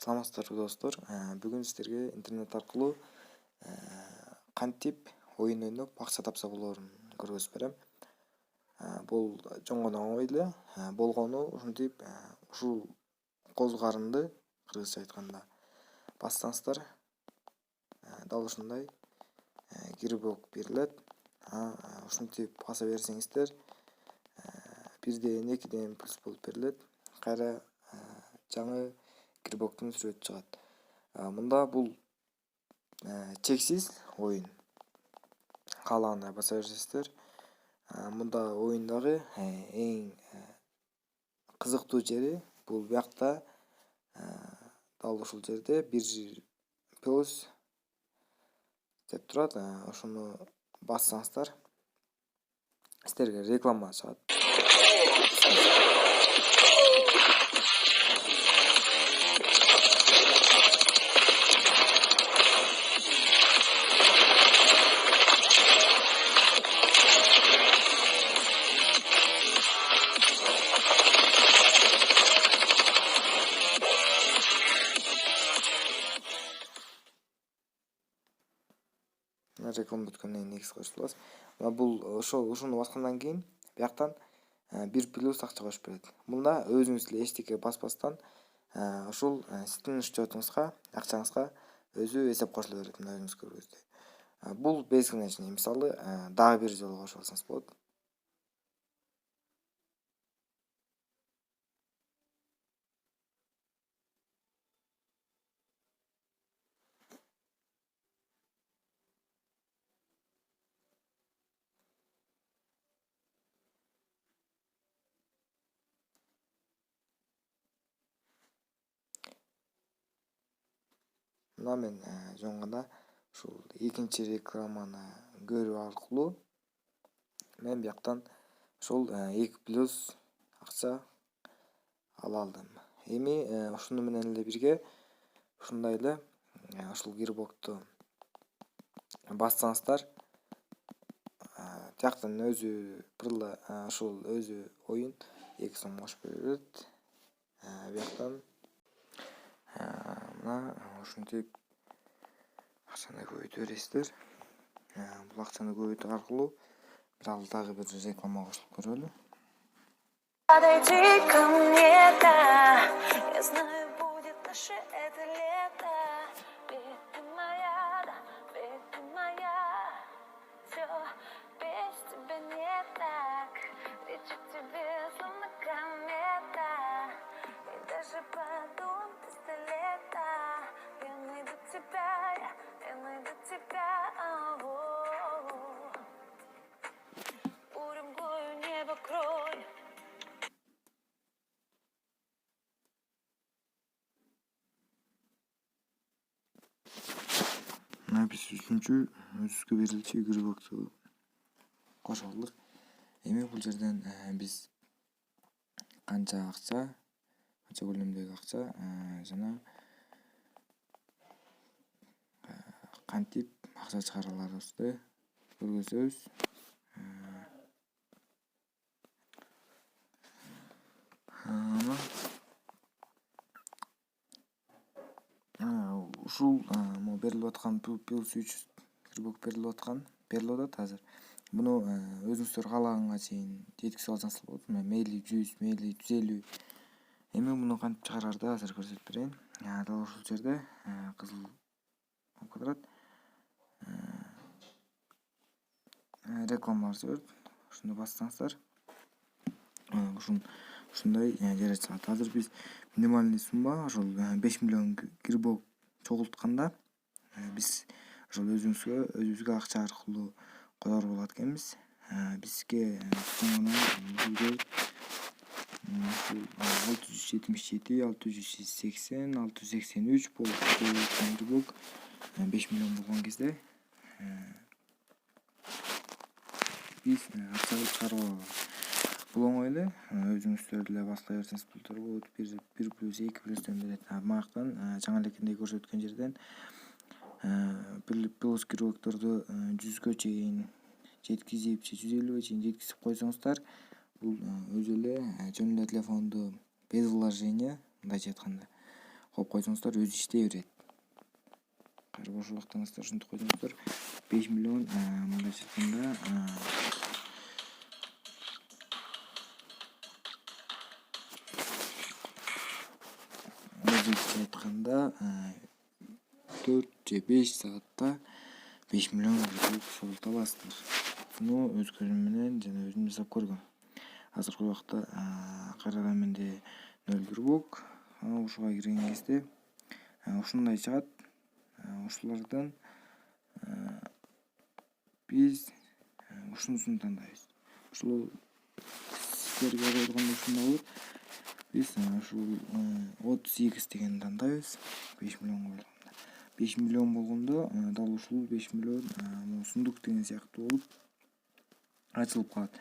Саламатсыздарбы достор. Бүгүн сиздерге интернет аркылуу кантип оюн ойноп акча тапса болоорун көргөзүп берем. Бул жөн гана оңой эле. Болгону ушинтип ушул козгарынды кыргызча айтканда бассаңыздар, дал ушундай кирбок берилет. Ушинтип баса берсеңиздер, бирден экиден плюс болуп берилет. Кайра жаңы кирбоктун сүрөтү чыгат. Мында бул чексиз оюн. Каалагандай баса бересиздер. Мында оюндагы эң кызыктуу жери бул биякта дал ушул жерде бир плюс деп турат. Ошону бассаңыздар, сиздерге реклама чыгат. Реклама бүткөндөн кийин негиз кошулат. Бул ошону баскандан кийин бияктан бир плюс акча кошуп берет. Мында өзүңүз эле эчтеке баспастан ушул сиздин счетуңузга, акчаңызга өзү эсеп кошула берет. Мына өзүңүз көргөнүздөй. Бул бесконечный. Мисалы, дагы бир жолу кошуп алсаңыз болот. Мына мен жөн гана ушул экинчи рекламаны көрүү аркылуу мен бияктан ушул 2 плюс акча ала алдым. Эми ушуну менен эле бирге ушундай эле ушул кирбокту бассаңыздар, тияктан өзү бирла ушул өзү оюн 2 сом кошуп берет. Бияктан мына ушинтип акчаны көбөйтө бересиздер. Бул акчаны көбөйтүү аркылуу дагы бир реклама кошулуп көрөлү. Подойди ко мне, да, я знаю, будет наше это лето. Ведь ты моя, да, ведь ты моя. Все без тебя не так. Лечу к тебе, словно комета. И даже подумай пистолета. Я найду тебя, я найду тебя. Бурю мглою небо крой. Биз үчүнчү өзүбүзгө берилчү кирбокту кошуп алдык. Эми бул жерден биз канча көлөмдөгү акча жана кантип акча чыгара аларыбызды көргөзөбүз. Ушул берилип аткан плюс 3 кирбок берилип атат азыр. Буну өзүңүздөр каалаганга чейин жеткизип алсаңыздар болот. Мейли 100, мейли 150. Эми муну кантип чыгарарды азыр көрсөтүп берейин. Дал ушул жерде кызыл квадрат реклама жазып берет. Ушуну бассаңыздар, ушундай жер чыгат. Азыр биз минимальный сумма ошол 5 миллион кирбок чогултканда биз ошол өзүбүзгө акча аркылуу койгорго болот экенбиз. Бизге ушул 677, 680, 683 болуп кирбок 5 миллион болгон кезде биз акчаны чыгарып алабыз. Бул оңой эле. Өзүңүздөр эле басла берсеңиз болот. 1 плюс 2 плюстөн берет. Маяктан жаңы элекендей көрсөткөн жерден плюс кирбокторду 100гө чейин жеткизип, 150ге чейин жеткизип койсоңуздар, бул өзү эле жөн эле телефонду без вложения, мындайча айтканда коюп койсоңуздар өзү иштей берет. Кайра бош убактыңызда ушинтип койсоңуздар 5 миллион мындайча айтканда өзүнчө айтканда 4 же 5 саатта 5 миллион согулта аласыздар. Буну өз көзүм менен жана өзүм жасап көргөм. Азыркы убакта кайрадан менде 0 грибок ушуга кирген кезде ушундай чыгат. Ушулардан биз ушунусун тандайбыз. Ушул сиздерге койгондо ушундай болот. Биз ушул 32 дегенди тандайбыз. 5 миллион болгондо. 5 миллион болгондо дал ушул 5 миллион сундук деген сыяктуу болуп ачылып калат.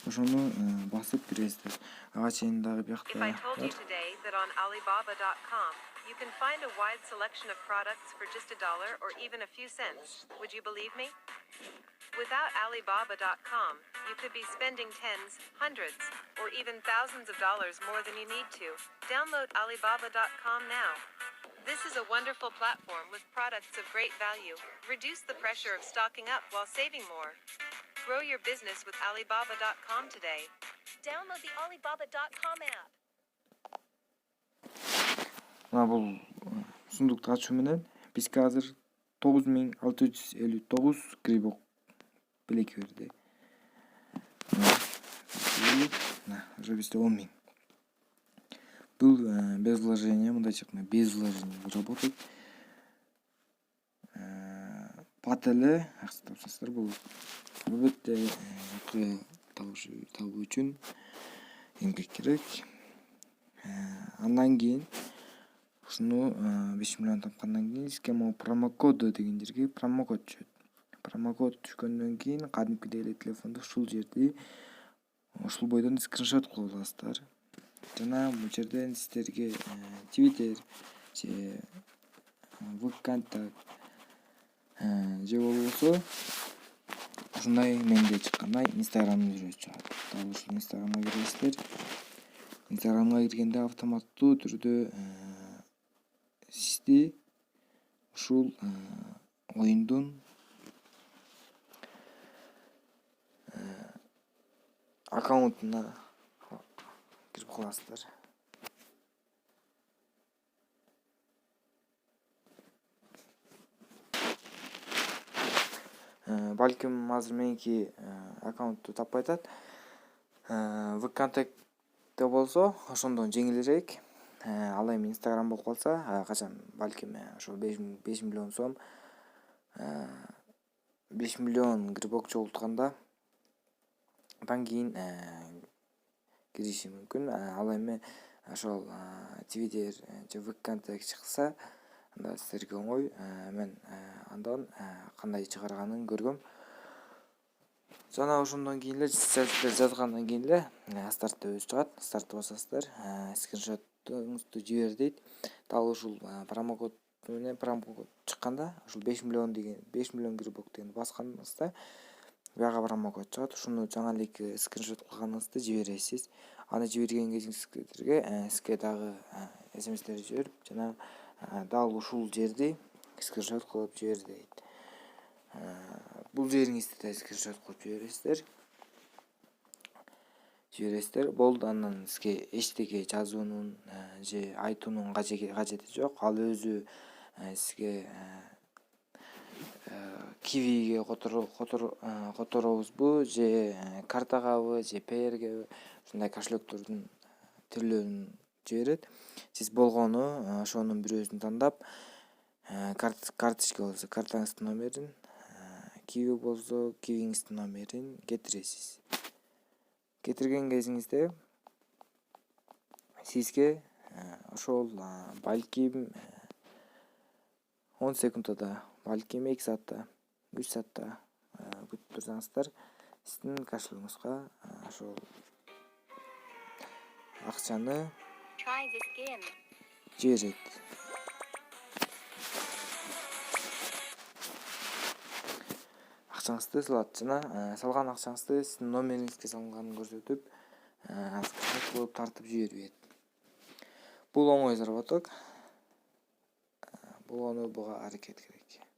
Ошону басып киресиздер. Ага чейин дагы биякта If I told you today that on Alibaba.com you can find a wide selection of products for just $1 or even a few cents, would you believe me? Without Alibaba.com, you could be spending tens, hundreds, or even thousands of dollars more than you need to. Download Alibaba.com now. This is a wonderful platform with products of great value. Reduce the pressure of stocking up while saving more. Grow your business with Alibaba.com today. Download the Alibaba.com app. Мына бул сундукту ачуу менен бизге азыр 9659 грибок белеки берди. Уже бизде 10 000. Бул без вложения, мындайча айтканда без вложений работает. Пат эле акча тапсаңыздар болот. Албетте табуу үчүн эмгек керек. Андан кийин ушуну 5 миллион тапкандан кийин сизге могу промокод деген жерге промокод түшөт. Промокод түшкөндөн кийин кадимкидей эле телефондо ушул жерди ушул бойдон скриншот кылып аласыздар. Жана бул жерден сиздерге Twitter же ВКонтакт же болбосо ушундай менде чыккандай Инстаграмдын жүрөсү чыгат. Дал ушул Инстаграмга киресиздер. Инстаграмга киргенде автоматтуу түрдө сизди ушул оюндун аккаунтуна кирип каласыздар. Балким азыр меники аккаунтту таппай атат. ВКонтактте болсо ошондон жеңилирээк. Ал эми Инстаграм болуп калса, качан балким ошол 5 миллион сом 5 миллион грибок чогултканда андан кийин кириши мүмкүн. Ал эми ошол Twitter же ВКонтакт чыкса, анда сиздерге оңой. Мен андан кандай чыгарганын көргөм. Жана ошондон кийин эле сиздер жазгандан кийин эле стартта өзү чыгат. Стартты басасыздар, скриншоттуңузду жибер дейт. Дал ушул промокод менен промокод чыкканда, ушул 5 миллион грибок дегенди басканыңызда буяга промокод чыгат. Ушуну жаңы эле скриншот кылганыңызды жибересиз. Аны жиберген кезиңизде сизге дагы смстер жиберип, жана дал ушул жерди скриншот кылып жибер дейт. Бул жериңизди да скриншот кылып жибересиздер. Болду, андан сизге эчтеке жазуунун же айтуунун кажети жок. Ал өзү сизге кивиге которобузбу же картагабы же Payeer'ге ушундай кошелектөрдүн түрлөрүн жиберет. Сиз болгону ошонун бирөөсүн тандап, карточка болсо картаңыздын номерин, киви болсо кивиңиздин номерин кетиресиз. Кетирген кезиңизде сизге ошол балким 10 секундда, балким 2 саатта, 3 саатта күтүп турсаңыздар, сиздин кошелегиңизга ошол акчаны жиберет. Акчаңызды салат жана салган акчаңызды сиздин номериңизге салынганын көрсөтүп, скриншот кылып тартып жиберет. Бул оңой заработок. уланууга аракет керек.